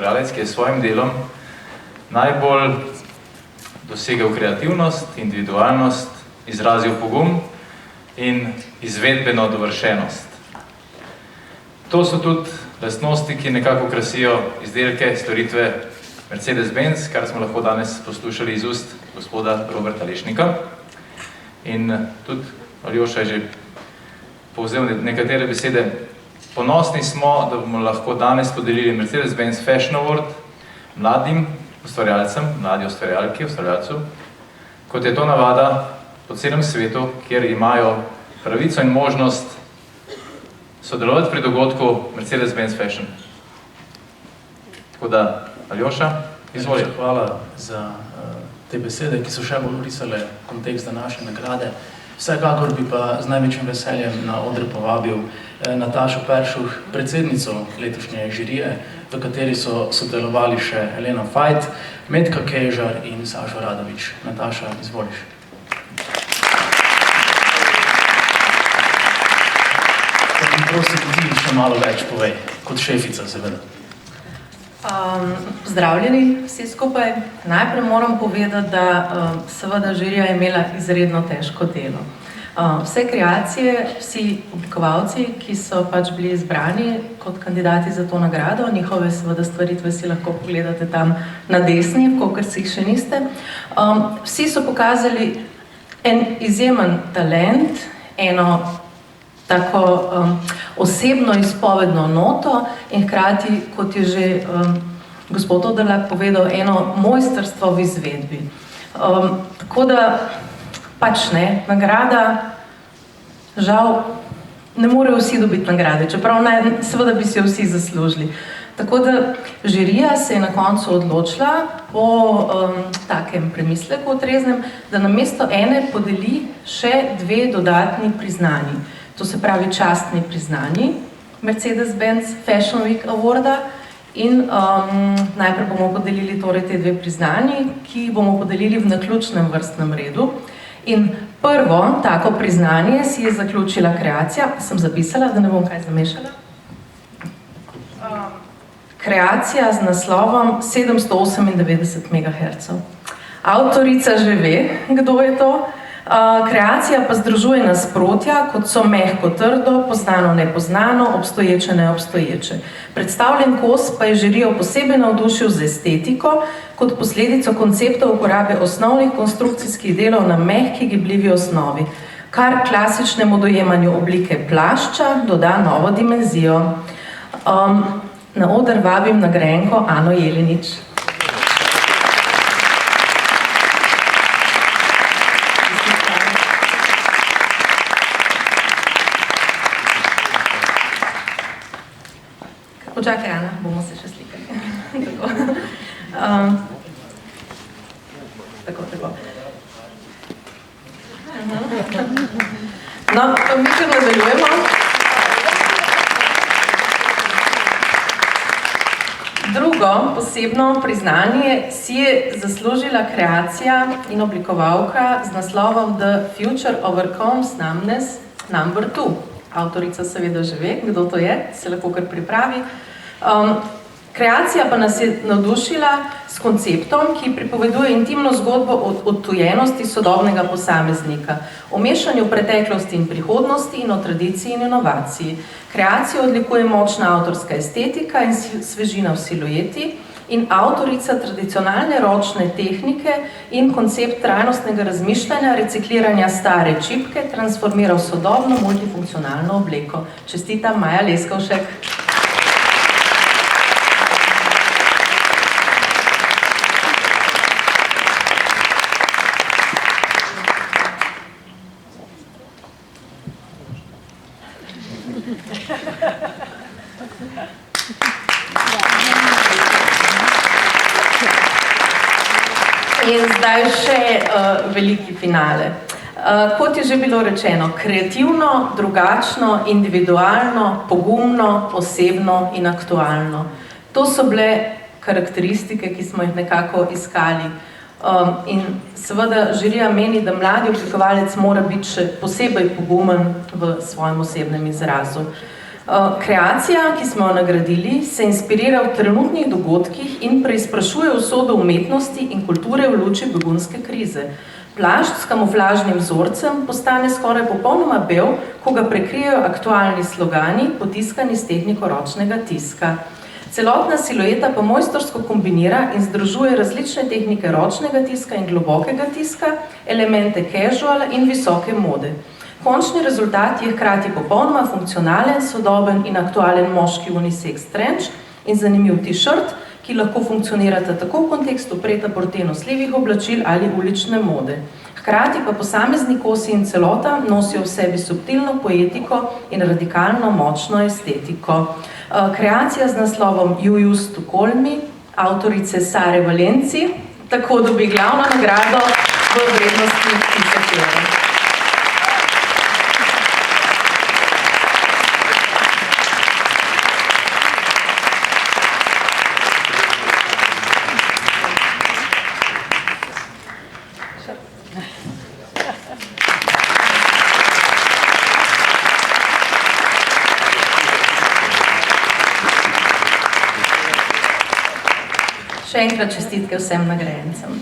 ustvarjalec, ki je s svojim delom najbolj dosegel kreativnost, individualnost, izrazil pogum in izvedbeno dovršenost. To so tudi lastnosti, ki nekako krasijo izdelke, storitve Mercedes-Benz, kar smo lahko danes poslušali iz ust gospoda Roberta Lešnika. In tudi Aljoša je že povzel nekatere besede. Ponosni smo, da bomo lahko danes podelili Mercedes-Benz Fashion Award mladim ustvarjalcem, mladi ustvarjalki, ustvarjalcu, kot je to navada po celem svetu, kjer imajo pravico in možnost sodelovati pri dogodku Mercedes-Benz Fashion. Tako da, Aljoša, izvoli. Hvala za te besede, ki so še bolj orisale kontekst današnje nagrade. Vsekakor bi pa z največjim veseljem na oder povabil Natašo Peršuh, predsednico letošnje žirije, v kateri so sodelovali še Elena Fajt, Metka Kežar in Sašo Radovič. Nataša, izvoliš. Prosim, ti še malo več povej, kot šefica, seveda. Pozdravljeni vsi skupaj. Najprej moram povedati, da seveda žirija je imela izredno težko delo. Vse kreacije, vsi oblikovalci, ki so pač bili izbrani kot kandidati za to nagrado, njihove seveda stvaritve si lahko pogledate tam na desni, kolikor si jih še niste. Vsi so pokazali en izjemen talent, eno tako osebno izpovedno noto in hkrati, kot je že gospod Oderlak povedal, eno mojstrstvo v izvedbi. Tako da pač ne, nagrada, žal, ne morejo vsi dobiti nagrade, čeprav seveda bi si jo vsi zaslužili. Tako da žirija se je na koncu odločila po takem premisleku otreznem, da namesto ene podeli še dve dodatni priznanji. To se pravi častni priznanji Mercedes-Benz Fashion Week Awarda in najprej bomo podelili torej te dve priznanji, ki bomo podelili v naključnem vrstnem redu. In prvo tako priznanje si je zaključila kreacija, sem zapisala, da ne bom kaj zamešala. Kreacija z naslovom 798 MHz. Avtorica že ve, kdo je to. Kreacija pa združuje nasprotja, kot so mehko trdo, poznano nepoznano, obstoječe neobstoječe. Predstavljen kos pa je žirijo posebej navdušil z estetiko, kot posledico koncepta uporabe osnovnih konstrukcijskih delov na mehki, gibljivi osnovi, kar klasičnemu dojemanju oblike plašča doda novo dimenzijo. Na oder vabim nagrajenko Ano Jelenič. Počakaj, Ana, bomo se še slikali. Tako. No, mi kar nadaljujemo. Drugo posebno priznanje si je zaslužila kreacija in oblikovalka z naslovom The Future Overcomes Numbness Number 2. Avtorica seveda že ve, kdo to je, se lahko kar pripravi. Kreacija pa nas je navdušila s konceptom, ki pripoveduje intimno zgodbo o odtujenosti sodobnega posameznika, o mešanju preteklosti in prihodnosti in o tradiciji in inovaciji. Kreacijo odlikuje močna avtorska estetika in svežina v silueti in avtorica tradicionalne ročne tehnike in koncept trajnostnega razmišljanja, recikliranja stare čipke transformira v sodobno multifunkcionalno obleko. Čestitam, Maja Leskovšek. In zdaj še veliki finale. Kot je že bilo rečeno, kreativno, drugačno, individualno, pogumno, osebno in aktualno. To so bile karakteristike, ki smo jih nekako iskali. In seveda žirija meni, da mladi oblikovalec mora biti še posebej pogumen v svojem osebnem izrazu. Kreacija, ki smo jo nagradili, se inspirira v trenutnih dogodkih in preizprašuje usodo umetnosti in kulture v luči begunske krize. Plašč s kamuflažnim vzorcem postane skoraj popolnoma bel, ko ga prekrijejo aktualni slogani, potiskani s tehniko ročnega tiska. Celotna silueta pa mojstrsko kombinira in združuje različne tehnike ročnega tiska in globokega tiska, elemente casual in visoke mode. Končni rezultat je hkrati popolnoma funkcionalen, sodoben in aktualen moški unisex trench in zanimiv t-shirt, ki lahko funkcionirata tako v kontekstu pret-a-porter nosljivih oblačil ali ulične mode. Hkrati pa posamezni kosi in celota nosijo v sebi subtilno poetiko in radikalno močno estetiko. Kreacija z naslovom You Used to Call Me, avtorice Sare Valenci, tako dobi glavno nagrado v vrednosti 1000 evrov. Še enkrat čestitke vsem nagrajencem.